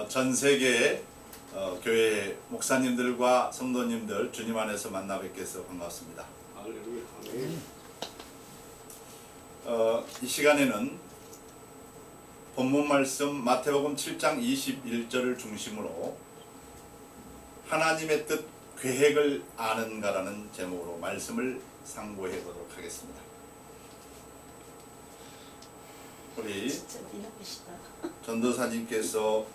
전 세계 교회 목사님들과 성도님들 주님 안에서 만나 뵙게 해서 반갑습니다. 할렐루야. 아멘. 이 시간에는 본문 말씀 마태복음 7장 21절을 중심으로 하나님의 뜻 계획을 아는가라는 제목으로 말씀을 상고해 보도록 하겠습니다. 우리 전도사님께서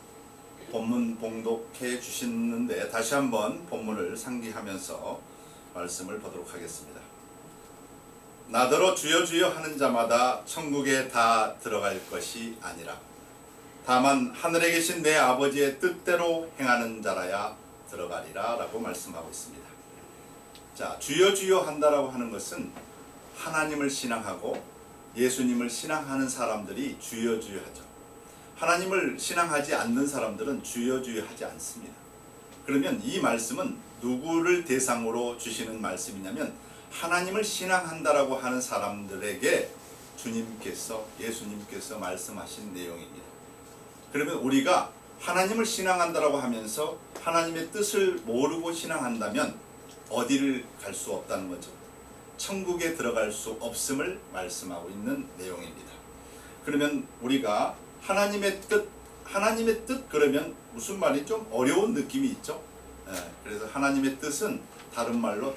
본문 봉독해 주시는데 다시 한번 본문을 상기하면서 말씀을 보도록 하겠습니다. 나더러 주여 주여 하는 자마다 천국에 다 들어갈 것이 아니라 다만 하늘에 계신 내 아버지의 뜻대로 행하는 자라야 들어가리라 라고 말씀하고 있습니다. 자, 주여 주여 한다라고 하는 것은 하나님을 신앙하고 예수님을 신앙하는 사람들이 주여 주여 하죠. 하나님을 신앙하지 않는 사람들은 주여 주여 하지 않습니다. 그러면 이 말씀은 누구를 대상으로 주시는 말씀이냐면 하나님을 신앙한다라고 하는 사람들에게 예수님께서 말씀하신 내용입니다. 그러면 우리가 하나님을 신앙한다라고 하면서 하나님의 뜻을 모르고 신앙한다면 어디를 갈 수 없다는 거죠. 천국에 들어갈 수 없음을 말씀하고 있는 내용입니다. 그러면 우리가 하나님의 뜻 그러면 무슨 말이 좀 어려운 느낌이 있죠. 그래서 하나님의 뜻은 다른 말로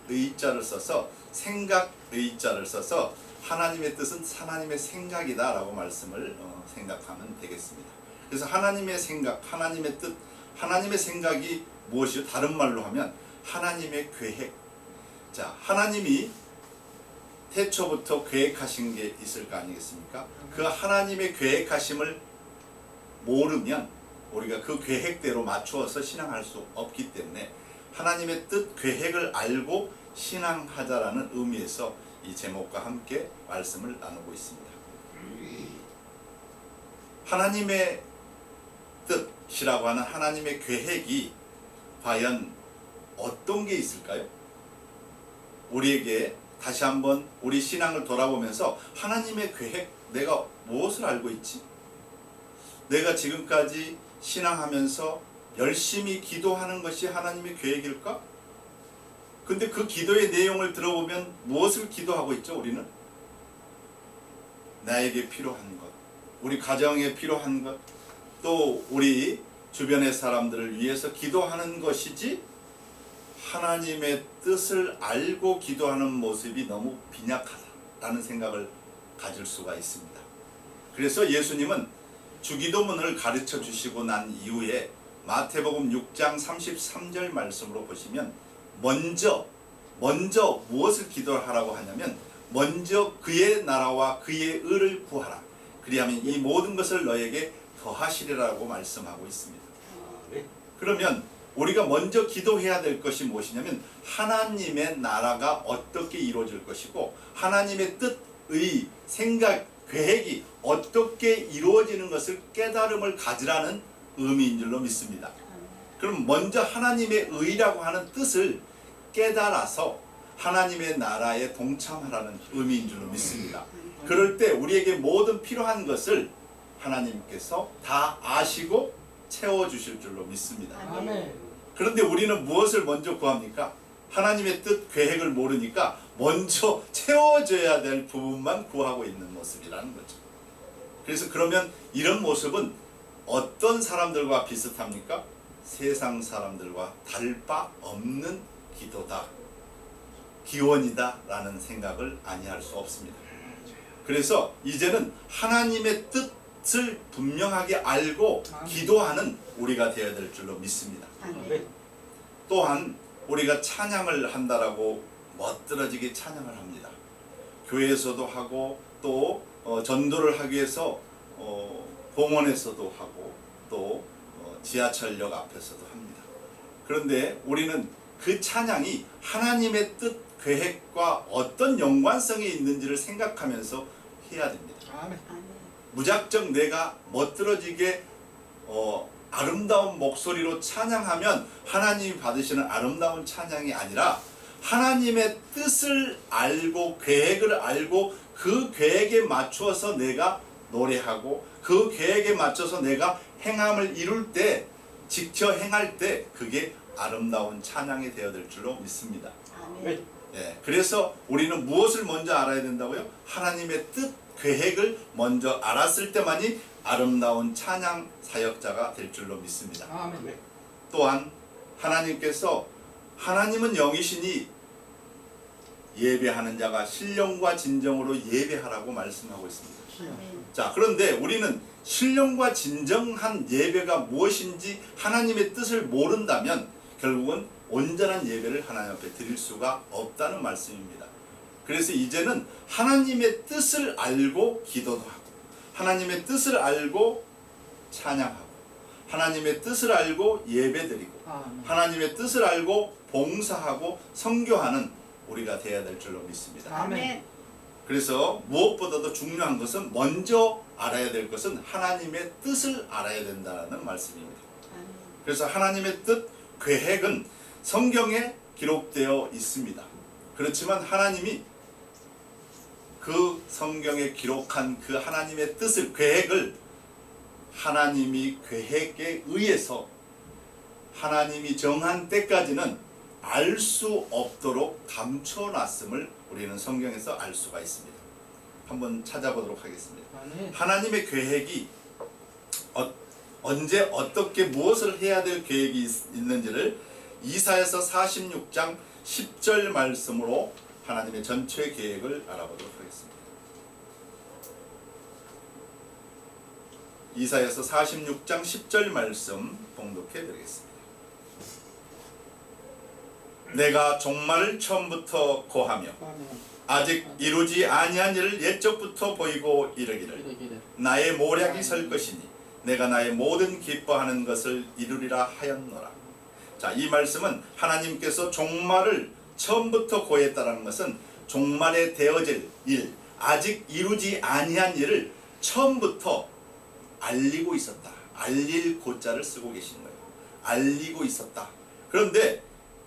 뜻의자를 써서 생각의자를 써서 하나님의 뜻은 하나님의 생각이다 라고 말씀을 생각하면 되겠습니다. 그래서 하나님의 생각, 하나님의 뜻, 하나님의 생각이 무엇이요? 다른 말로 하면 하나님의 계획. 자, 하나님이 태초부터 계획하신 게 있을 거 아니겠습니까? 그 하나님의 계획하심을 모르면 우리가 그 계획대로 맞추어서 신앙할 수 없기 때문에 하나님의 뜻, 계획을 알고 신앙하자라는 의미에서 이 제목과 함께 말씀을 나누고 있습니다. 하나님의 뜻이라고 하는 하나님의 계획이 과연 어떤 게 있을까요? 우리에게 다시 한번 우리 신앙을 돌아보면서 하나님의 계획, 내가 무엇을 알고 있지? 내가 지금까지 신앙하면서 열심히 기도하는 것이 하나님의 계획일까? 근데 그 기도의 내용을 들어보면 무엇을 기도하고 있죠, 우리는? 나에게 필요한 것, 우리 가정에 필요한 것, 또 우리 주변의 사람들을 위해서 기도하는 것이지 하나님의 뜻을 알고 기도하는 모습이 너무 빈약하다라는 생각을 가질 수가 있습니다. 그래서 예수님은 주기도문을 가르쳐 주시고 난 이후에 마태복음 6장 33절 말씀으로 보시면 먼저 무엇을 기도하라고 하냐면 먼저 그의 나라와 그의 의를 구하라. 그리하면 이 모든 것을 너에게 더하시리라고 말씀하고 있습니다. 그러면 우리가 먼저 기도해야 될 것이 무엇이냐면 하나님의 나라가 어떻게 이루어질 것이고 하나님의 뜻의 생각, 계획이 어떻게 이루어지는 것을 깨달음을 가지라는 의미인 줄로 믿습니다. 그럼 먼저 하나님의 의라고 하는 뜻을 깨달아서 하나님의 나라에 동참하라는 의미인 줄로 믿습니다. 그럴 때 우리에게 모든 필요한 것을 하나님께서 다 아시고 채워주실 줄로 믿습니다. 아멘. 그런데 우리는 무엇을 먼저 구합니까? 하나님의 뜻, 계획을 모르니까 먼저 채워줘야 될 부분만 구하고 있는 모습이라는 거죠. 그래서 그러면 이런 모습은 어떤 사람들과 비슷합니까? 세상 사람들과 다를 바 없는 기도다, 기원이다 라는 생각을 아니할 수 없습니다. 그래서 이제는 하나님의 뜻을 분명하게 알고 기도하는 우리가 되어야 될 줄로 믿습니다. 또한 우리가 찬양을 한다라고 멋들어지게 찬양을 합니다. 교회에서도 하고 또 전도를 하기 위해서 공원에서도 하고 또 지하철역 앞에서도 합니다. 그런데 우리는 그 찬양이 하나님의 뜻, 계획과 어떤 연관성이 있는지를 생각하면서 해야 됩니다. 아멘. 무작정 내가 멋들어지게 아름다운 목소리로 찬양하면 하나님이 받으시는 아름다운 찬양이 아니라 하나님의 뜻을 알고 계획을 알고 그 계획에 맞추어서 내가 노래하고 그 계획에 맞춰서 내가 행함을 이룰 때, 지켜 행할 때 그게 아름다운 찬양이 되어야 될 줄로 믿습니다. 아멘. 예, 그래서 우리는 무엇을 먼저 알아야 된다고요? 하나님의 뜻, 계획을 먼저 알았을 때만이 아름다운 찬양 사역자가 될 줄로 믿습니다. 아멘. 또한 하나님께서, 하나님은 영이시니 예배하는 자가 신령과 진정으로 예배하라고 말씀하고 있습니다. 아멘. 자, 그런데 우리는 신령과 진정한 예배가 무엇인지 하나님의 뜻을 모른다면 결국은 온전한 예배를 하나님 앞에 드릴 수가 없다는 말씀입니다. 그래서 이제는 하나님의 뜻을 알고 기도도 하고, 하나님의 뜻을 알고 찬양하고, 하나님의 뜻을 알고 예배드리고, 아멘. 하나님의 뜻을 알고 봉사하고 선교하는 우리가 되어야 될 줄로 믿습니다. 아멘. 그래서 무엇보다도 중요한 것은, 먼저 알아야 될 것은 하나님의 뜻을 알아야 된다는 말씀입니다. 아멘. 그래서 하나님의 뜻, 계획은 성경에 기록되어 있습니다. 그렇지만 하나님이 그 성경에 기록한 그 하나님의 뜻을, 계획을 하나님이 계획에 의해서 하나님이 정한 때까지는 알 수 없도록 감춰놨음을 우리는 성경에서 알 수가 있습니다. 한번 찾아보도록 하겠습니다. 아멘. 하나님의 계획이 언제 어떻게 무엇을 해야 될 계획이 있는지를 이사야서 46장 10절 말씀으로 하나님의 전체 계획을 알아보도록 하겠습니다. 이사야서 46장 10절 말씀 봉독해 드리겠습니다. 내가 종말을 처음부터 고하며 아멘. 아직 이루지 아니한 일을 옛적부터 보이고 이르기를 이르기를 나의 모략이 설 것이니 내가 나의 모든 기뻐하는 것을 이루리라 하였노라. 자, 이 말씀은 하나님께서 종말을 처음부터 고했다는 것은 종말에 되어질 일, 아직 이루지 아니한 일을 처음부터 알리고 있었다. 알릴 고자를 쓰고 계신 거예요. 알리고 있었다. 그런데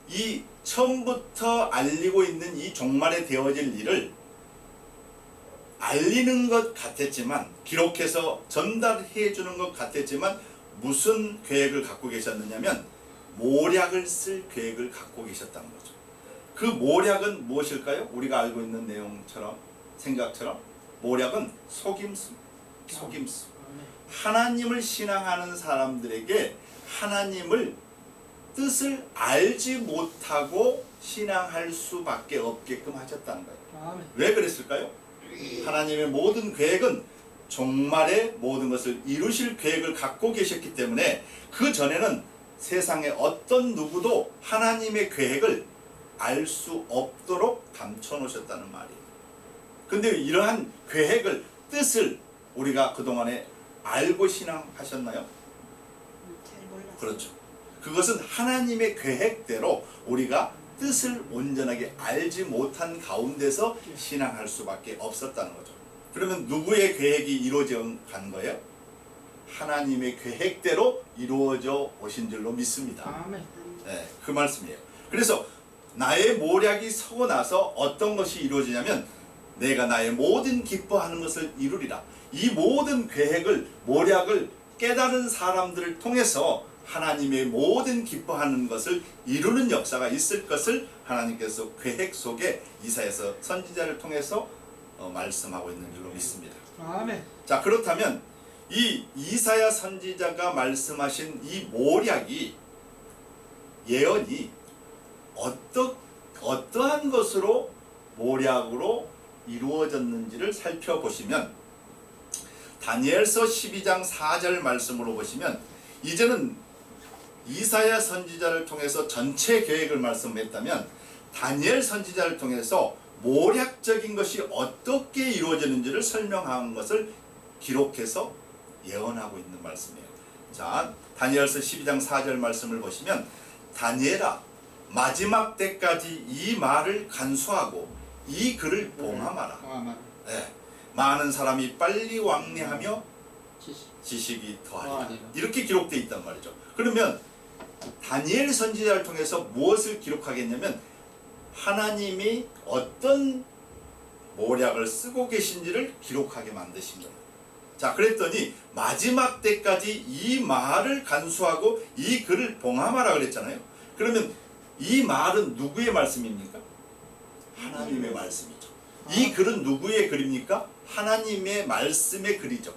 이 처음부터 알리고 있는 이 종말에 되어질 일을 알리는 것 같았지만, 기록해서 전달해 주는 것 같았지만 무슨 계획을 갖고 계셨느냐면 모략을 쓸 계획을 갖고 계셨다는 거죠. 그 모략은 무엇일까요? 우리가 알고 있는 내용처럼, 생각처럼 모략은 속임수. 속임수. 하나님을 신앙하는 사람들에게 하나님을 뜻을 알지 못하고 신앙할 수밖에 없게끔 하셨다는 거예요. 아멘. 왜 그랬을까요? 하나님의 모든 계획은 종말에 모든 것을 이루실 계획을 갖고 계셨기 때문에 그 전에는 세상에 어떤 누구도 하나님의 계획을 알 수 없도록 감춰 놓으셨다는 말이에요. 근데 이러한 계획을, 뜻을 우리가 그동안에 알고 신앙하셨나요? 잘 몰랐어요. 그렇죠. 그것은 하나님의 계획대로 우리가 뜻을 온전하게 알지 못한 가운데서 신앙할 수밖에 없었다는 거죠. 그러면 누구의 계획이 이루어져 간 거예요? 하나님의 계획대로 이루어져 오신 줄로 믿습니다. 아멘. 네, 그 말씀이에요. 그래서 나의 모략이 서고 나서 어떤 것이 이루어지냐면 내가 나의 모든 기뻐하는 것을 이루리라. 이 모든 계획을, 모략을 깨달은 사람들을 통해서 하나님의 모든 기뻐하는 것을 이루는 역사가 있을 것을 하나님께서 계획 속에 이사야서 선지자를 통해서 말씀하고 있는 줄로 믿습니다. 아멘. 자, 그렇다면 이 이사야 선지자가 말씀하신 이 모략이, 예언이 어떠한 것으로 모략으로 이루어졌는지를 살펴보시면 다니엘서 12장 4절 말씀으로 보시면, 이제는 이사야 선지자를 통해서 전체 계획을 말씀했다면 다니엘 선지자를 통해서 모략적인 것이 어떻게 이루어지는지를 설명한 것을 기록해서 예언하고 있는 말씀이에요. 자, 다니엘서 12장 4절 말씀을 보시면 다니엘아, 마지막 때까지 이 말을 간수하고 이 글을 봉함하라. 네, 많은 사람이 빨리 왕래하며 지식이 더하리라. 이렇게 기록되어 있단 말이죠. 그러면 다니엘 선지자를 통해서 무엇을 기록하겠냐면 하나님이 어떤 모략을 쓰고 계신지를 기록하게 만드신 거예요. 자, 그랬더니 마지막 때까지 이 말을 간수하고 이 글을 봉함하라 그랬잖아요. 그러면 이 말은 누구의 말씀입니까? 하나님의 말씀이죠. 이 글은 누구의 글입니까? 하나님의 말씀의 글이죠.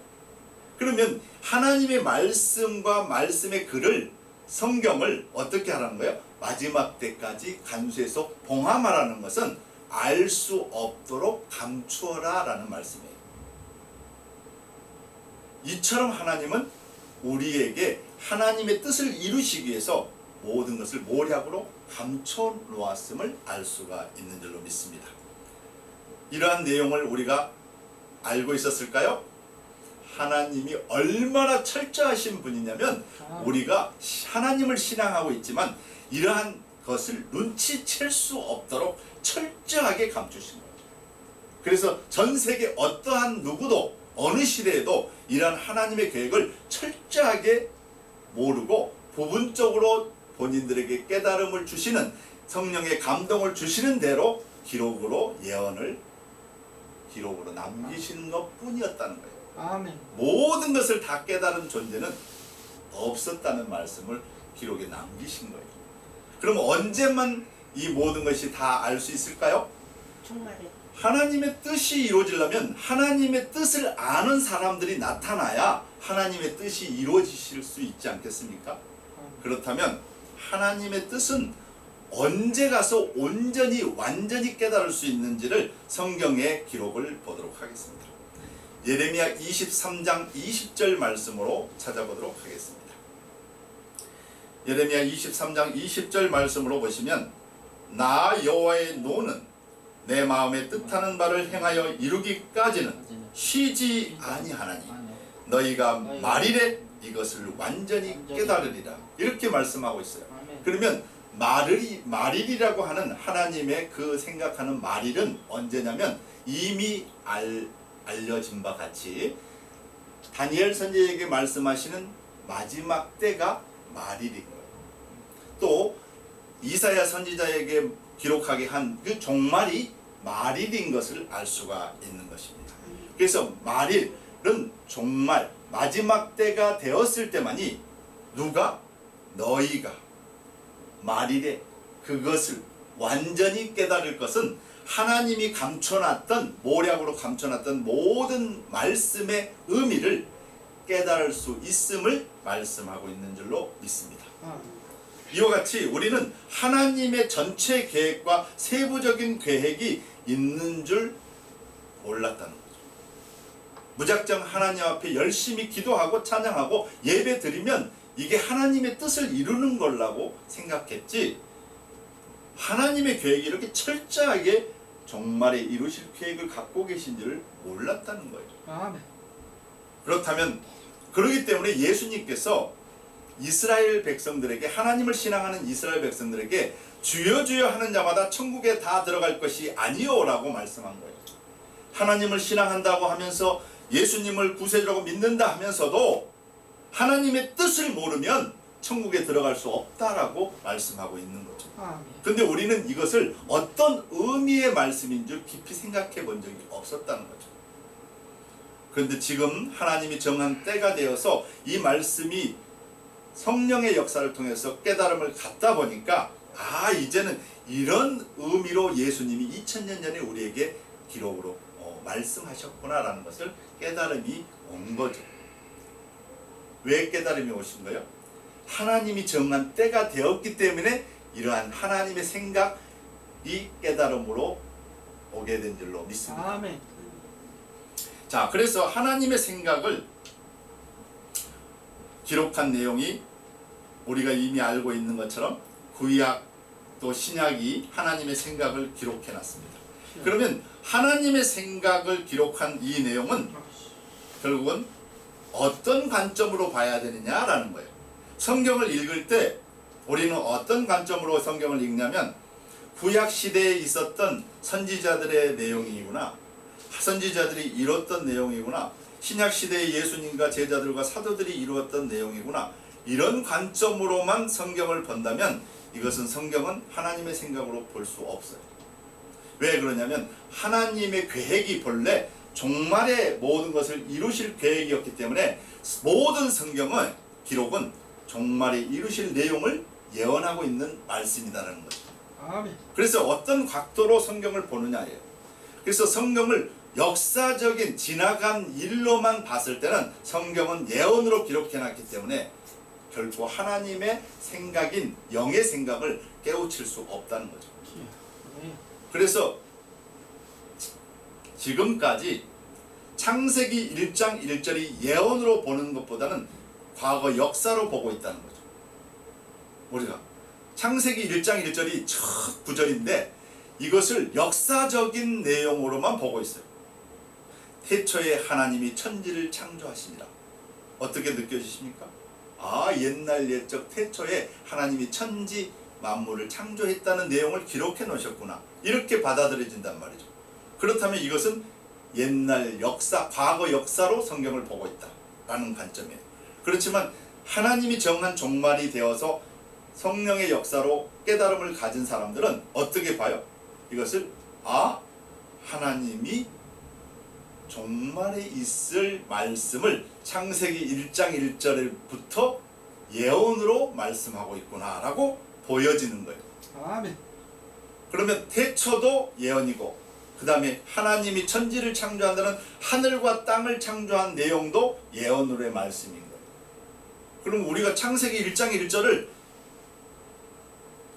그러면 하나님의 말씀과 말씀의 글을, 성경을 어떻게 하라는 거예요? 마지막 때까지 간수해서 봉함하라는 것은 알 수 없도록 감추어라 라는 말씀이에요. 이처럼 하나님은 우리에게 하나님의 뜻을 이루시기 위해서 모든 것을 모략으로 감춰 놓았음을 알 수가 있는 줄로 믿습니다. 이러한 내용을 우리가 알고 있었을까요? 하나님이 얼마나 철저하신 분이냐면 우리가 하나님을 신앙하고 있지만 이러한 것을 눈치챌 수 없도록 철저하게 감추신 거예요. 그래서 전 세계 어떠한 누구도 어느 시대에도 이러한 하나님의 계획을 철저하게 모르고 부분적으로 본인들에게 깨달음을 주시는, 성령의 감동을 주시는 대로 기록으로 예언을 기록으로 남기시는 것뿐이었다는 거예요. 아멘. 모든 것을 다 깨달은 존재는 없었다는 말씀을 기록에 남기신 거예요. 그럼 언제만 이 모든 것이 다 알 수 있을까요? 정말요. 하나님의 뜻이 이루어지려면 하나님의 뜻을 아는 사람들이 나타나야 하나님의 뜻이 이루어지실 수 있지 않겠습니까? 그렇다면 하나님의 뜻은 언제 가서 온전히 완전히 깨달을 수 있는지를 성경의 기록을 보도록 하겠습니다. 예레미야 23장 20절 말씀으로 찾아보도록 하겠습니다. 예레미야 23장 20절 말씀으로 보시면 나 여호와의 노는 내 마음에 뜻하는 바를 행하여 이루기까지는 쉬지 아니하나니 너희가 말이래 이것을 완전히 깨달으리라, 이렇게 말씀하고 있어요. 그러면 말일이라고 하는 하나님의 그 생각하는 말일은 언제냐면 이미 알려진 바 같이 다니엘 선지자에게 말씀하시는 마지막 때가 말일인 거예요. 또 이사야 선지자에게 기록하게 한 그 종말이 말일인 것을 알 수가 있는 것입니다. 그래서 말일은 종말, 마지막 때가 되었을 때만이 누가? 너희가 말일에 그것을 완전히 깨달을 것은 하나님이 감춰놨던, 모략으로 감춰놨던 모든 말씀의 의미를 깨달을 수 있음을 말씀하고 있는 줄로 믿습니다. 이와 같이 우리는 하나님의 전체 계획과 세부적인 계획이 있는 줄 몰랐다는 거죠. 무작정 하나님 앞에 열심히 기도하고 찬양하고 예배 드리면 이게 하나님의 뜻을 이루는 거라고 생각했지, 하나님의 계획이 이렇게 철저하게 종말에 이루실 계획을 갖고 계신지를 몰랐다는 거예요. 아멘. 그렇다면, 그렇기 때문에 예수님께서 이스라엘 백성들에게, 하나님을 신앙하는 이스라엘 백성들에게 주여 주여 하는 자마다 천국에 다 들어갈 것이 아니오라고 말씀한 거예요. 하나님을 신앙한다고 하면서 예수님을 구세주라고 믿는다 하면서도 하나님의 뜻을 모르면 천국에 들어갈 수 없다라고 말씀하고 있는 거죠. 근데 우리는 이것을 어떤 의미의 말씀인 줄 깊이 생각해 본 적이 없었다는 거죠. 그런데 지금 하나님이 정한 때가 되어서 이 말씀이 성령의 역사를 통해서 깨달음을 갖다 보니까 이제는 이런 의미로 예수님이 2000년 전에 우리에게 기록으로 말씀하셨구나라는 것을 깨달음이 온 거죠. 왜 깨달음이 오신 거예요? 하나님이 정한 때가 되었기 때문에 이러한 하나님의 생각이 깨달음으로 오게 된 줄로 믿습니다. 아멘. 자, 그래서 하나님의 생각을 기록한 내용이 우리가 이미 알고 있는 것처럼 구약 또 신약이 하나님의 생각을 기록해 놨습니다. 그러면 하나님의 생각을 기록한 이 내용은 결국은 어떤 관점으로 봐야 되느냐라는 거예요. 성경을 읽을 때 우리는 어떤 관점으로 성경을 읽냐면 구약 시대에 있었던 선지자들의 내용이구나, 선지자들이 이뤘던 내용이구나, 신약 시대의 예수님과 제자들과 사도들이 이루었던 내용이구나, 이런 관점으로만 성경을 본다면 이것은 성경은 하나님의 생각으로 볼 수 없어요. 왜 그러냐면 하나님의 계획이 본래 종말의 모든 것을 이루실 계획이었기 때문에 모든 성경은 기록은 종말에 이루실 내용을 예언하고 있는 말씀이다라는 거죠. 아멘. 그래서 어떤 각도로 성경을 보느냐예요. 그래서 성경을 역사적인 지나간 일로만 봤을 때는 성경은 예언으로 기록해놨기 때문에 결코 하나님의 생각인 영의 생각을 깨우칠 수 없다는 거죠. 네. 그래서 지금까지 창세기 1장 1절이 예언으로 보는 것보다는 과거 역사로 보고 있다는 거죠. 우리가 창세기 1장 1절이 첫 구절인데 이것을 역사적인 내용으로만 보고 있어요. 태초에 하나님이 천지를 창조하시니라. 어떻게 느껴지십니까? 아, 옛날 옛적 태초에 하나님이 천지 만물을 창조했다는 내용을 기록해 놓으셨구나. 이렇게 받아들여진단 말이죠. 그렇다면 이것은 옛날 역사, 과거 역사로 성경을 보고 있다라는 관점이에요. 그렇지만 하나님이 정한 종말이 되어서 성령의 역사로 깨달음을 가진 사람들은 어떻게 봐요? 이것을 하나님이 종말에 있을 말씀을 창세기 1장 1절부터 예언으로 말씀하고 있구나 라고 보여지는 거예요. 아멘. 그러면 태초도 예언이고 그 다음에 하나님이 천지를 창조한다는 하늘과 땅을 창조한 내용도 예언으로의 말씀인 거예요. 그럼 우리가 창세기 1장 1절을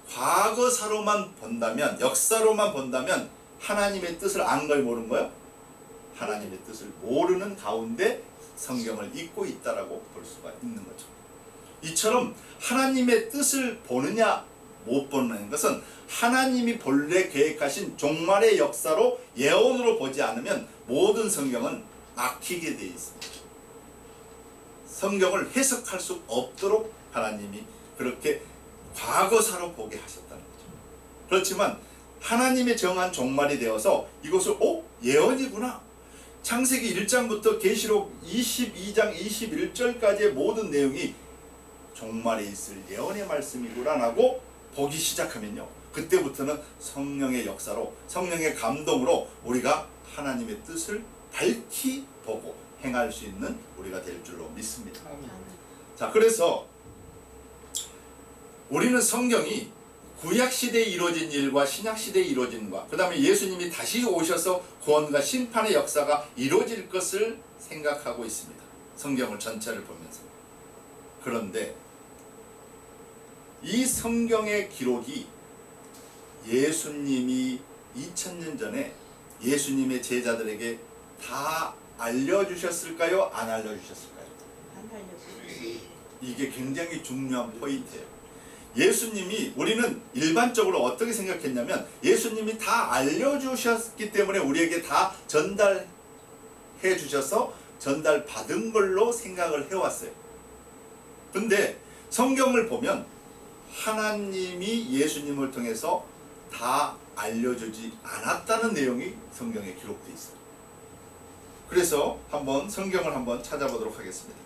과거사로만 본다면, 역사로만 본다면 하나님의 뜻을 안 걸 모르는 거예요? 하나님의 뜻을 모르는 가운데 성경을 읽고 있다라고 볼 수가 있는 거죠. 이처럼 하나님의 뜻을 보느냐 못 보는 것은 하나님이 본래 계획하신 종말의 역사로 예언으로 보지 않으면 모든 성경은 막히게 되어 있습니다. 성경을 해석할 수 없도록 하나님이 그렇게 과거사로 보게 하셨다는 거죠. 그렇지만 하나님의 정한 종말이 되어서 이것을 예언이구나. 창세기 1장부터 계시록 22장 21절까지의 모든 내용이 종말에 있을 예언의 말씀이구나 라고 보기 시작하면요, 그때부터는 성령의 역사로, 성령의 감동으로 우리가 하나님의 뜻을 밝히 보고 행할 수 있는 우리가 될 줄로 믿습니다. 아멘. 자, 그래서 우리는 성경이 구약시대에 이루어진 일과 신약시대에 이루어진 것, 그 다음에 예수님이 다시 오셔서 구원과 심판의 역사가 이루어질 것을 생각하고 있습니다. 성경을 전체를 보면서. 그런데 이 성경의 기록이 예수님이 2000년 전에 예수님의 제자들에게 다 알려주셨을까요? 안 알려주셨을까요? 안 알려주세요. 이게 굉장히 중요한 포인트예요. 예수님이, 우리는 일반적으로 어떻게 생각했냐면 예수님이 다 알려주셨기 때문에 우리에게 다 전달해 주셔서 전달받은 걸로 생각을 해왔어요. 근데 성경을 보면 하나님이 예수님을 통해서 다 알려주지 않았다는 내용이 성경에 기록되어 있어요. 그래서 한번 성경을 한번 찾아보도록 하겠습니다.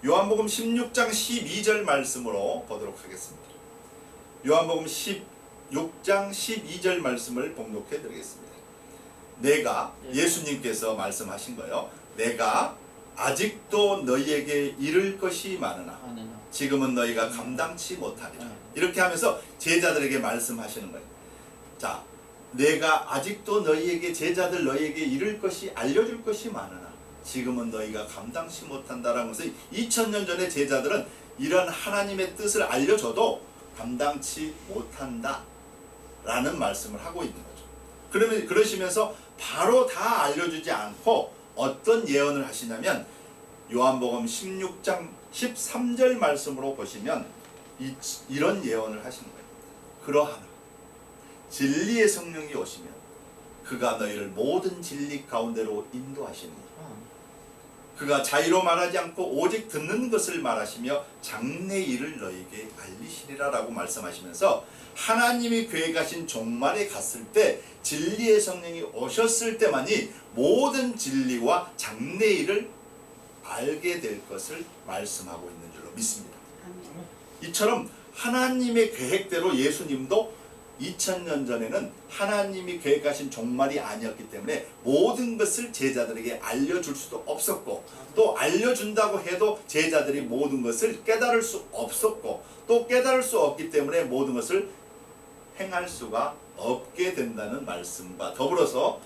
요한복음 16장 12절 말씀으로 보도록 하겠습니다. 요한복음 16장 12절 말씀을 봉독해 드리겠습니다. 내가, 예수님께서 말씀하신 거예요. 내가 아직도 너희에게 이를 것이 많으나 지금은 너희가 감당치 못하리라. 이렇게 하면서 제자들에게 말씀하시는 거예요. 자, 내가 아직도 너희에게, 제자들 너희에게 이를 것이, 알려줄 것이 많으나 지금은 너희가 감당치 못한다라는 것을 2000년 전에 제자들은 이런 하나님의 뜻을 알려줘도 감당치 못한다 라는 말씀을 하고 있는 거죠. 그러면 그러시면서 바로 다 알려주지 않고 어떤 예언을 하시냐면 요한복음 16장 13절 말씀으로 보시면 이런 예언을 하시는 거예요. 그러하나 진리의 성령이 오시면 그가 너희를 모든 진리 가운데로 인도하시니 그가 자의로 말하지 않고 오직 듣는 것을 말하시며 장래 일을 너희에게 알리시리라 라고 말씀하시면서 하나님이 계획하신 종말에 갔을 때 진리의 성령이 오셨을 때만이 모든 진리와 장래 일을 알게 될 것을 말씀하고 있는 줄로 믿습니다. 아멘. 이처럼 하나님의 계획대로 예수님도 2000년 전에는 하나님이 계획하신 종말이 아니었기 때문에 모든 것을 제자들에게 알려줄 수도 없었고, 또 알려준다고 해도 제자들이 모든 것을 깨달을 수 없었고, 또 깨달을 수 없기 때문에 모든 것을 행할 수가 없게 된다는 말씀과 더불어서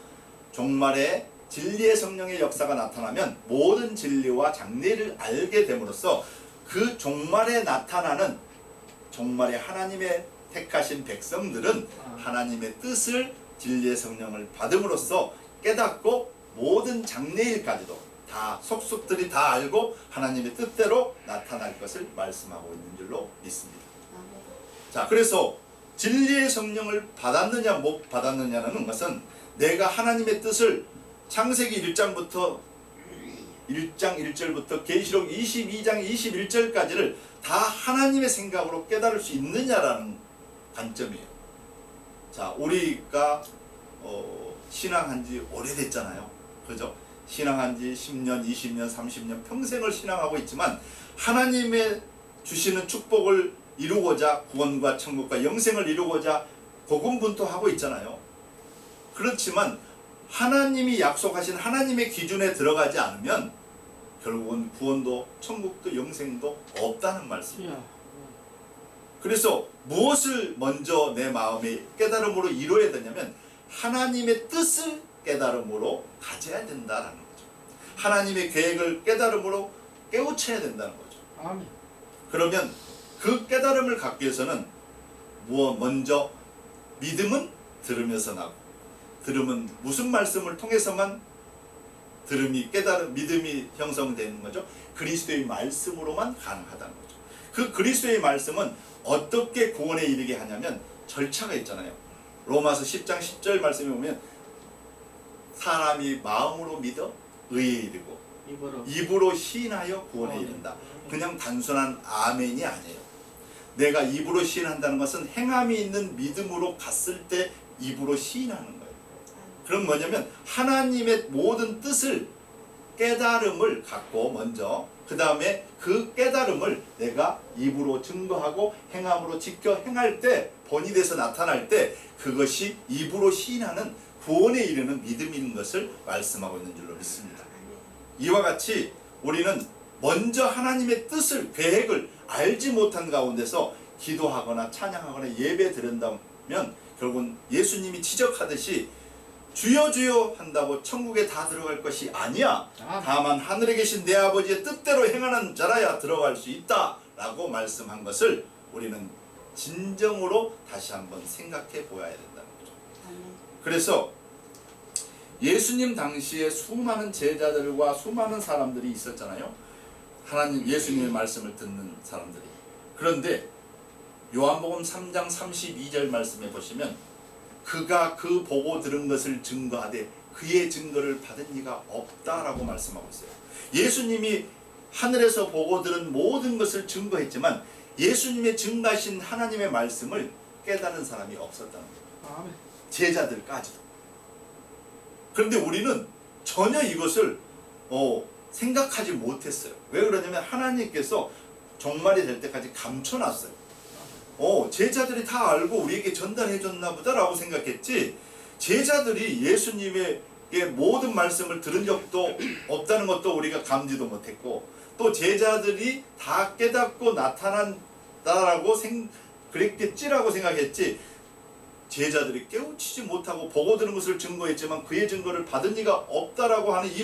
종말에 진리의 성령의 역사가 나타나면 모든 진리와 장래를 알게 됨으로써 그 종말에 나타나는 종말에 하나님의 택하신 백성들은 하나님의 뜻을 진리의 성령을 받음으로써 깨닫고 모든 장래일까지도 다 속속들이 다 알고 하나님의 뜻대로 나타날 것을 말씀하고 있는 줄로 믿습니다. 자, 그래서 진리의 성령을 받았느냐 못 받았느냐는 것은 내가 하나님의 뜻을 창세기 1장부터 1장 1절부터 계시록 22장 21절까지를 다 하나님의 생각으로 깨달을 수 있느냐라는 관점이에요. 자, 우리가 신앙한 지 오래됐잖아요. 그죠? 신앙한 지 10년, 20년, 30년 평생을 신앙하고 있지만 하나님의 주시는 축복을 이루고자 구원과 천국과 영생을 이루고자 고군분투하고 있잖아요. 그렇지만 하나님이 약속하신 하나님의 기준에 들어가지 않으면 결국은 구원도 천국도 영생도 없다는 말씀이에요. 그래서 무엇을 먼저 내 마음의 깨달음으로 이루어야 되냐면 하나님의 뜻을 깨달음으로 가져야 된다라는 거죠. 하나님의 계획을 깨달음으로 깨우쳐야 된다는 거죠. 아멘. 그러면 그 깨달음을 갖기 위해서는 먼저 믿음은 들으면서 나고, 들음은 무슨 말씀을 통해서만 믿음이 형성되는 거죠? 그리스도의 말씀으로만 가능하다는 거죠. 그 그리스도의 말씀은 어떻게 구원에 이르게 하냐면 절차가 있잖아요. 로마서 10장 10절 말씀에 보면 사람이 마음으로 믿어 의에 이르고 입으로 시인하여 구원에 이른다. 그냥 단순한 아멘이 아니에요. 내가 입으로 시인한다는 것은 행함이 있는 믿음으로 갔을 때 입으로 시인하는 거예요. 그럼 뭐냐면 하나님의 모든 뜻을 깨달음을 갖고 먼저 그 다음에 그 깨달음을 내가 입으로 증거하고 행함으로 지켜 행할 때 본이 돼서 나타날 때 그것이 입으로 시인하는 구원에 이르는 믿음인 것을 말씀하고 있는 줄로 믿습니다. 이와 같이 우리는 먼저 하나님의 뜻을 계획을 알지 못한 가운데서 기도하거나 찬양하거나 예배 드린다면 결국은 예수님이 지적하듯이 주여 주여 한다고 천국에 다 들어갈 것이 아니야. 다만 하늘에 계신 내 아버지의 뜻대로 행하는 자라야 들어갈 수 있다 라고 말씀한 것을 우리는 진정으로 다시 한번 생각해 보아야 된다는 거죠. 그래서 예수님 당시에 수많은 제자들과 수많은 사람들이 있었잖아요. 하나님 예수님의 말씀을 듣는 사람들이. 그런데 요한복음 3장 32절 말씀에 보시면 그가 그 보고 들은 것을 증거하되 그의 증거를 받은 이가 없다라고 말씀하고 있어요. 예수님이 하늘에서 보고 들은 모든 것을 증거했지만 예수님의 증거하신 하나님의 말씀을 깨달은 사람이 없었다는 거예요. 제자들까지도. 그런데 우리는 전혀 이것을 생각하지 못했어요. 왜 그러냐면 하나님께서 종말이 될 때까지 감춰놨어요. 제자들이 다 알고 우리에게 전달해 줬나 보다라고 생각했지, 제자들이 예수님의 모든 말씀을 들은 적도 없다는 것도 우리가 감지도 못했고, 또 제자들이 다 깨닫고 나타난다라고 그랬겠지라고 생각했지, 제자들이 깨우치지 못하고 보고 들은 것을 증거했지만 그의 증거를 받은 이가 없다라고 하는 이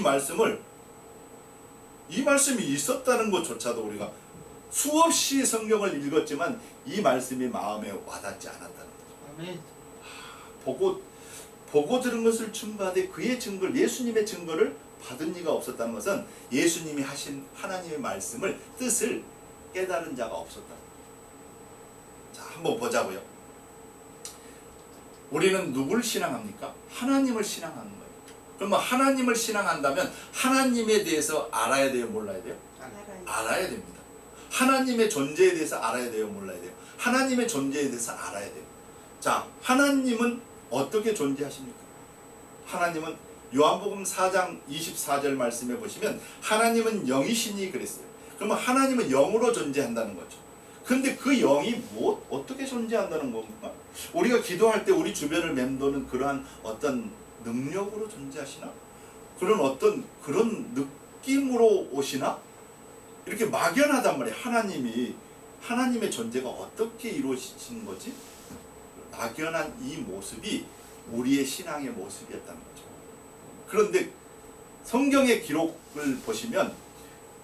말씀이 있었다는 것조차도 우리가 수없이 성경을 읽었지만 이 말씀이 마음에 와닿지 않았다는 거죠. 아멘. 보고 들은 것을 증거하되 그의 증거를, 예수님의 증거를 받은 이가 없었다는 것은 예수님이 하신 하나님의 말씀을, 뜻을 깨달은 자가 없었다는 거예요. 자, 한번 보자고요. 우리는 누굴 신앙합니까? 하나님을 신앙하는 거예요. 그러면 하나님을 신앙한다면 하나님에 대해서 알아야 돼요, 몰라야 돼요? 알아야 됩니다. 하나님의 존재에 대해서 알아야 돼요, 몰라야 돼요? 하나님의 존재에 대해서 알아야 돼요. 자, 하나님은 어떻게 존재하십니까? 하나님은 요한복음 4장 24절 말씀에 보시면 하나님은 영이시니 그랬어요. 그러면 하나님은 영으로 존재한다는 거죠. 근데 그 영이 어떻게 존재한다는 겁니까? 우리가 기도할 때 우리 주변을 맴도는 그러한 어떤 능력으로 존재하시나? 그런 어떤 그런 느낌으로 오시나? 이렇게 막연하단 말이에요. 하나님의 존재가 어떻게 이루어지는 거지? 막연한 이 모습이 우리의 신앙의 모습이었다는 거죠. 그런데 성경의 기록을 보시면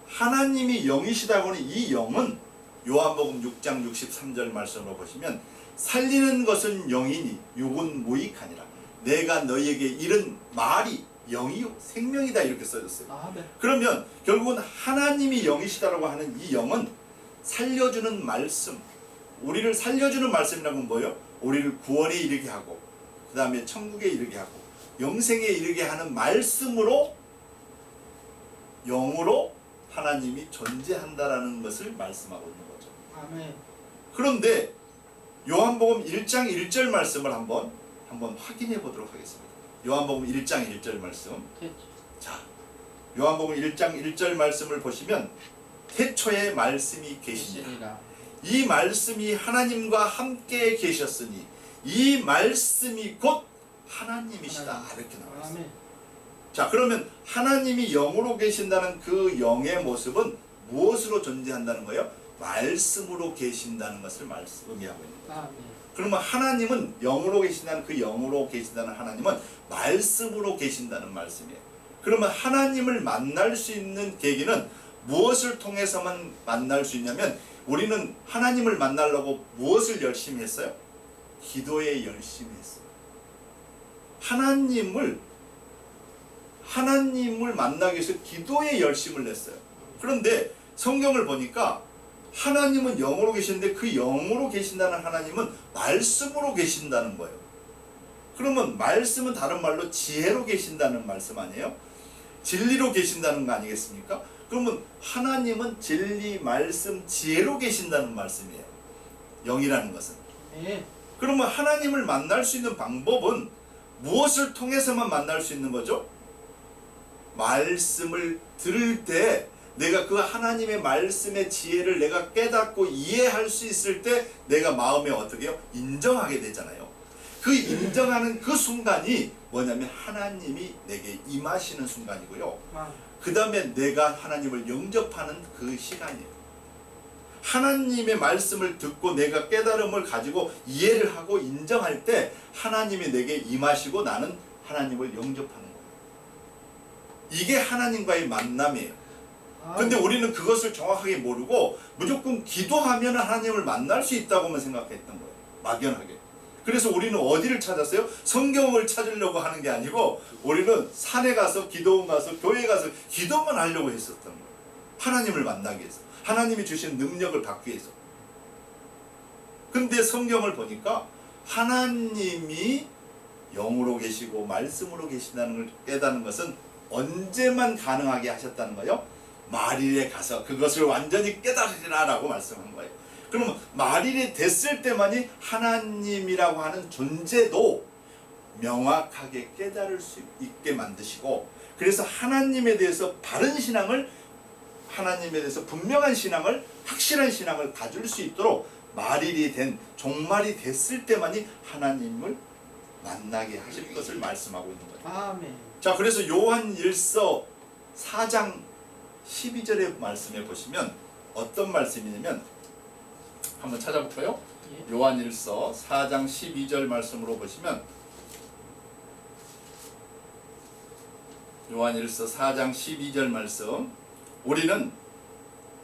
하나님이 영이시다고 하는 이 영은 요한복음 6장 63절 말씀으로 보시면 살리는 것은 영이니 육은 무익하니라. 내가 너희에게 이른 말이 영이요 생명이다 이렇게 써졌어요. 네. 그러면 결국은 하나님이 영이시다라고 하는 이 영은 살려주는 말씀, 우리를 살려주는 말씀이라는 건 뭐예요? 우리를 구원에 이르게 하고 그 다음에 천국에 이르게 하고 영생에 이르게 하는 말씀으로 영으로 하나님이 존재한다라는 것을 말씀하고 있는 거죠. 아멘. 그런데 요한복음 1장 1절 말씀을 한번 확인해 보도록 하겠습니다. 요한복음 1장 1절 말씀. 자, 요한복음 1장 1절 말씀을 보시면 태초에 말씀이 계시니라. 이 말씀이 하나님과 함께 계셨으니 이 말씀이 곧 하나님이시다. 이렇게 나와 있습니다. 아멘. 자, 그러면 하나님이 영으로 계신다는 그 영의 모습은 무엇으로 존재한다는 거예요? 말씀으로 계신다는 것을 의미하고 있는 거예요. 아멘. 그러면 하나님은 영으로 계신다는 그 영으로 계신다는 하나님은 말씀으로 계신다는 말씀이에요. 그러면 하나님을 만날 수 있는 계기는 무엇을 통해서만 만날 수 있냐면 우리는 하나님을 만나려고 무엇을 열심히 했어요? 기도에 열심히 했어요. 하나님을 만나기 위해서 기도에 열심을 냈어요. 그런데 성경을 보니까 하나님은 영으로 계시는데 그 영으로 계신다는 하나님은 말씀으로 계신다는 거예요. 그러면 말씀은 다른 말로 지혜로 계신다는 말씀 아니에요? 진리로 계신다는 거 아니겠습니까? 그러면 하나님은 진리, 말씀, 지혜로 계신다는 말씀이에요. 영이라는 것은. 네. 그러면 하나님을 만날 수 있는 방법은 무엇을 통해서만 만날 수 있는 거죠? 말씀을 들을 때 내가 그 하나님의 말씀의 지혜를 내가 깨닫고 이해할 수 있을 때 내가 마음에 어떻게 해요? 인정하게 되잖아요. 그 인정하는 그 순간이 뭐냐면 하나님이 내게 임하시는 순간이고요. 그 다음에 내가 하나님을 영접하는 그 시간이에요. 하나님의 말씀을 듣고 내가 깨달음을 가지고 이해를 하고 인정할 때 하나님이 내게 임하시고 나는 하나님을 영접하는 거예요. 이게 하나님과의 만남이에요. 근데 우리는 그것을 정확하게 모르고 무조건 기도하면 하나님을 만날 수 있다고만 생각했던 거예요. 막연하게. 그래서 우리는 어디를 찾았어요? 성경을 찾으려고 하는 게 아니고 우리는 산에 가서 기도원 가서 교회 가서 기도만 하려고 했었던 거예요. 하나님을 만나기 위해서. 하나님이 주신 능력을 받기 위해서. 근데 성경을 보니까 하나님이 영으로 계시고 말씀으로 계신다는 걸 깨닫는 것은 언제만 가능하게 하셨다는 거예요? 말일에 가서 그것을 완전히 깨달으리라 라고 말씀한 거예요. 그러면 말일이 됐을 때만이 하나님이라고 하는 존재도 명확하게 깨달을 수 있게 만드시고, 그래서 하나님에 대해서 바른 신앙을, 하나님에 대해서 분명한 신앙을, 확실한 신앙을 가질 수 있도록 말일이 된, 종말이 됐을 때만이 하나님을 만나게 하실 것을 말씀하고 있는 거예요. 아멘. 자, 그래서 요한 1서 4장 12절의 말씀에 보시면 어떤 말씀이냐면 한번 찾아볼까요? 예. 요한 1서 4장 12절 말씀으로 보시면 요한 1서 4장 12절 말씀, 우리는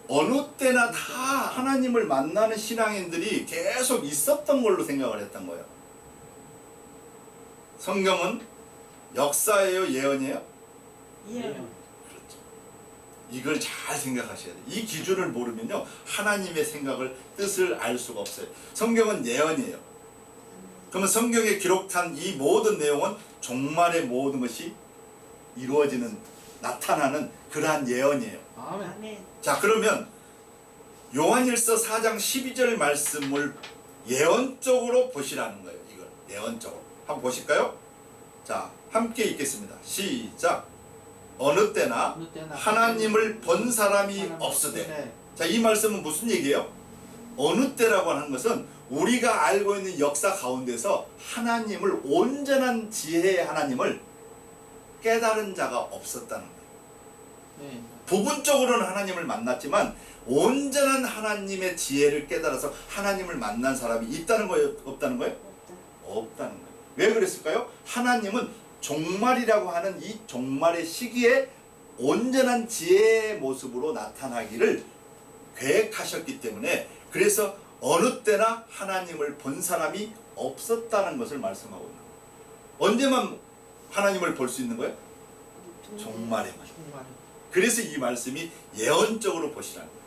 어느 때나 다 하나님을 만나는 신앙인들이 계속 있었던 걸로 생각을 했던 거예요. 성경은 역사예요, 예언이에요? 예언. 이걸 잘 생각하셔야 돼요. 이 기준을 모르면요 하나님의 생각을, 뜻을 알 수가 없어요. 성경은 예언이에요. 그러면 성경에 기록한 이 모든 내용은 종말의 모든 것이 이루어지는, 나타나는 그러한 예언이에요. 아멘. 아멘. 자, 그러면 요한일서 4장 12절 말씀을 예언적으로 보시라는 거예요. 이걸 예언적으로 한번 보실까요? 자, 함께 읽겠습니다. 시작. 어느 때나 하나님을 본 사람이 없으되. 자, 이 말씀은 무슨 얘기예요? 어느 때라고 하는 것은 우리가 알고 있는 역사 가운데서 하나님을 온전한 지혜의 하나님을 깨달은 자가 없었다는 거예요. 네. 부분적으로는 하나님을 만났지만 온전한 하나님의 지혜를 깨달아서 하나님을 만난 사람이 있다는 거예요? 없다는 거예요? 없다는 거예요. 왜 그랬을까요? 하나님은 종말이라고 하는 이 종말의 시기에 온전한 지혜의 모습으로 나타나기를 계획하셨기 때문에, 그래서 어느 때나 하나님을 본 사람이 없었다는 것을 말씀하고 있는 거예요. 언제만 하나님을 볼 수 있는 거예요? 종말에만. 정말. 그래서 이 말씀이 예언적으로 보시라는 거예요.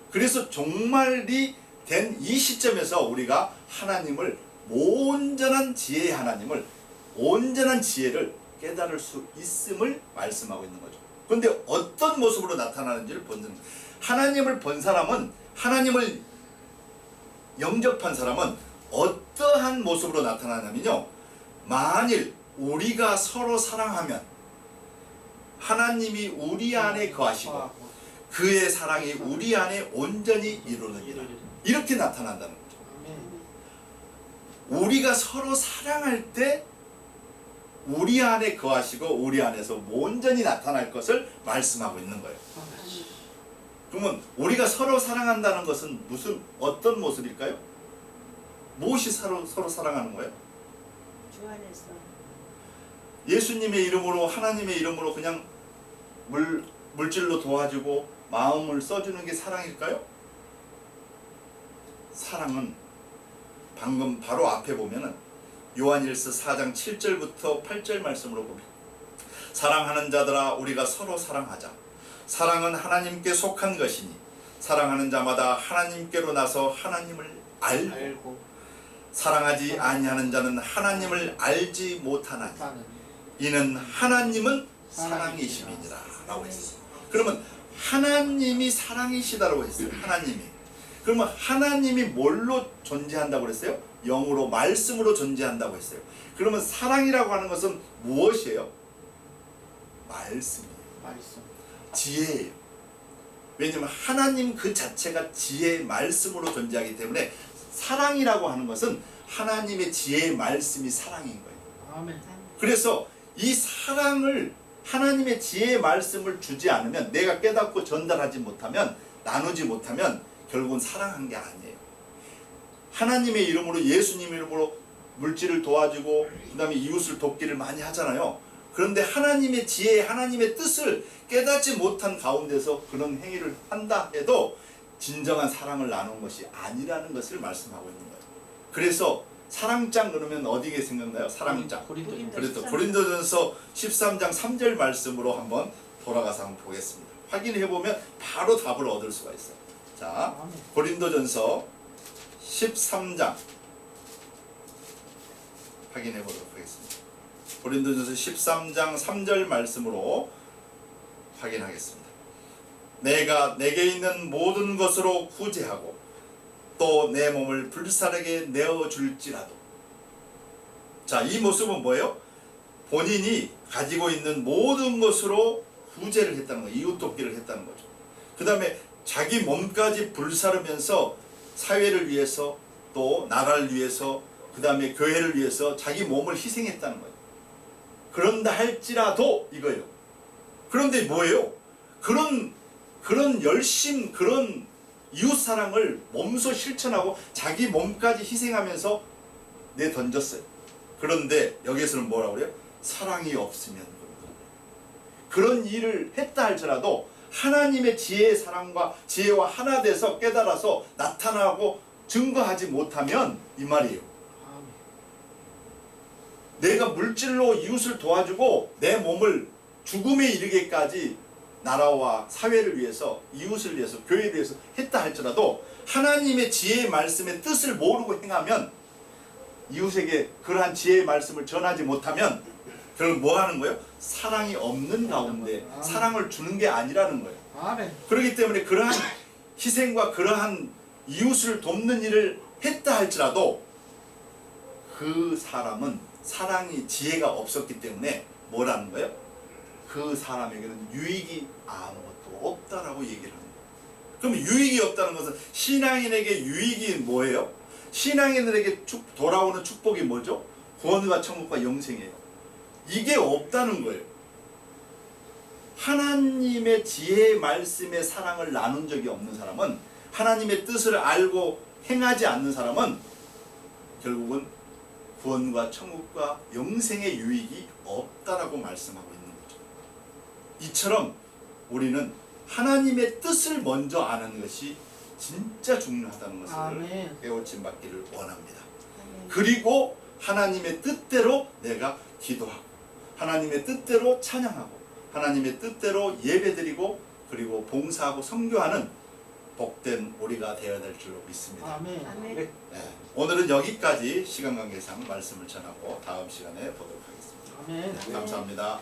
그래서 종말이 된 이 시점에서 우리가 하나님을, 온전한 지혜의 하나님을, 온전한 지혜를 깨달을 수 있음을 말씀하고 있는 거죠. 그런데 어떤 모습으로 나타나는지를 보는 거예요. 하나님을 본 사람은, 하나님을 영접한 사람은 어떠한 모습으로 나타나냐면요, 만일 우리가 서로 사랑하면 하나님이 우리 안에 거하시고 그의 사랑이 우리 안에 온전히 이루느니라, 이렇게 나타난다는 거죠. 우리가 서로 사랑할 때 우리 안에 거하시고 우리 안에서 온전히 나타날 것을 말씀하고 있는 거예요. 그러면 우리가 서로 사랑한다는 것은 어떤 모습일까요? 무엇이 서로 사랑하는 거예요? 주 안에서 예수님의 이름으로, 하나님의 이름으로 그냥 물질로 도와주고 마음을 써주는 게 사랑일까요? 사랑은 방금 바로 앞에 보면은 요한일서 4장 7절부터 8절 말씀으로 보면, 사랑하는 자들아 우리가 서로 사랑하자. 사랑은 하나님께 속한 것이니 사랑하는 자마다 하나님께로 나서 하나님을 알고 사랑하지 아니하는 자는 하나님을 알지 못하나니 이는 하나님은 사랑이심이니라 라고 했어요. 그러면 하나님이 사랑이시다라고 했어요. 하나님이. 그러면 하나님이 뭘로 존재한다고 그랬어요? 영으로, 말씀으로 존재한다고 했어요. 그러면 사랑이라고 하는 것은 무엇이에요? 말씀이에요. 지혜예요. 왜냐하면 하나님 그 자체가 지혜의 말씀으로 존재하기 때문에 사랑이라고 하는 것은 하나님의 지혜의 말씀이 사랑인 거예요. 아멘. 그래서 이 사랑을, 하나님의 지혜의 말씀을 주지 않으면, 내가 깨닫고 전달하지 못하면, 나누지 못하면 결국은 사랑한 게 아니에요. 하나님의 이름으로, 예수님 이름으로 물질을 도와주고 그 다음에 이웃을 돕기를 많이 하잖아요. 그런데 하나님의 지혜, 하나님의 뜻을 깨닫지 못한 가운데서 그런 행위를 한다 해도 진정한 사랑을 나눈 것이 아니라는 것을 말씀하고 있는 거예요. 그래서 사랑장 그러면 어디에 생각나요? 사랑장. 그래서 고린도전서 13장 3절 말씀으로 한번 돌아가서 한번 보겠습니다. 확인해 보면 바로 답을 얻을 수가 있어요. 자, 고린도전서 13장 확인해 보도록 하겠습니다. 고린도전서 13장 3절 말씀으로 확인하겠습니다. 내가 내게 있는 모든 것으로 구제하고 또 내 몸을 불사르게 내어줄지라도. 자, 이 모습은 뭐예요? 본인이 가지고 있는 모든 것으로 구제를 했다는 거예요. 이웃 돕기를 했다는 거죠. 그 다음에 자기 몸까지 불사르면서 사회를 위해서, 또 나라를 위해서, 그 다음에 교회를 위해서 자기 몸을 희생했다는 거예요. 그런다 할지라도 이거예요. 그런데 뭐예요? 그런 열심, 그런 이웃사랑을 몸소 실천하고 자기 몸까지 희생하면서 내던졌어요. 그런데 여기에서는 뭐라고 그래요? 사랑이 없으면 그런 일을 했다 할지라도 하나님의 지혜의 사랑과 지혜와 하나 돼서 깨달아서 나타나고 증거하지 못하면 이 말이에요. 내가 물질로 이웃을 도와주고 내 몸을 죽음에 이르게까지 나라와 사회를 위해서, 이웃을 위해서, 교회를 위해서 했다 할지라도 하나님의 지혜의 말씀의 뜻을 모르고 행하면, 이웃에게 그러한 지혜의 말씀을 전하지 못하면 결국 뭐 하는 거예요? 사랑이 없는 가운데 사랑을 주는 게 아니라는 거예요. 아멘. 그렇기 때문에 그러한 희생과 그러한 이웃을 돕는 일을 했다 할지라도 그 사람은 사랑이, 지혜가 없었기 때문에 뭐라는 거예요? 그 사람에게는 유익이 아무것도 없다라고 얘기를 합니다. 그럼 유익이 없다는 것은 신앙인에게 유익이 뭐예요? 신앙인들에게 돌아오는 축복이 뭐죠? 구원과 천국과 영생이에요. 이게 없다는 거예요. 하나님의 지혜의 말씀의 사랑을 나눈 적이 없는 사람은, 하나님의 뜻을 알고 행하지 않는 사람은 결국은 구원과 천국과 영생의 유익이 없다라고 말씀하고 있는 거죠. 이처럼 우리는 하나님의 뜻을 먼저 아는 것이 진짜 중요하다는 것을 아멘. 깨우침 받기를 원합니다. 아멘. 그리고 하나님의 뜻대로 내가 기도하고, 하나님의 뜻대로 찬양하고, 하나님의 뜻대로 예배드리고, 그리고 봉사하고 선교하는 복된 우리가 되어야 될 줄로 믿습니다. 아멘. 아멘. 네. 네, 오늘은 여기까지 시간 관계상 말씀을 전하고 다음 시간에 보도록 하겠습니다. 아멘. 네, 감사합니다.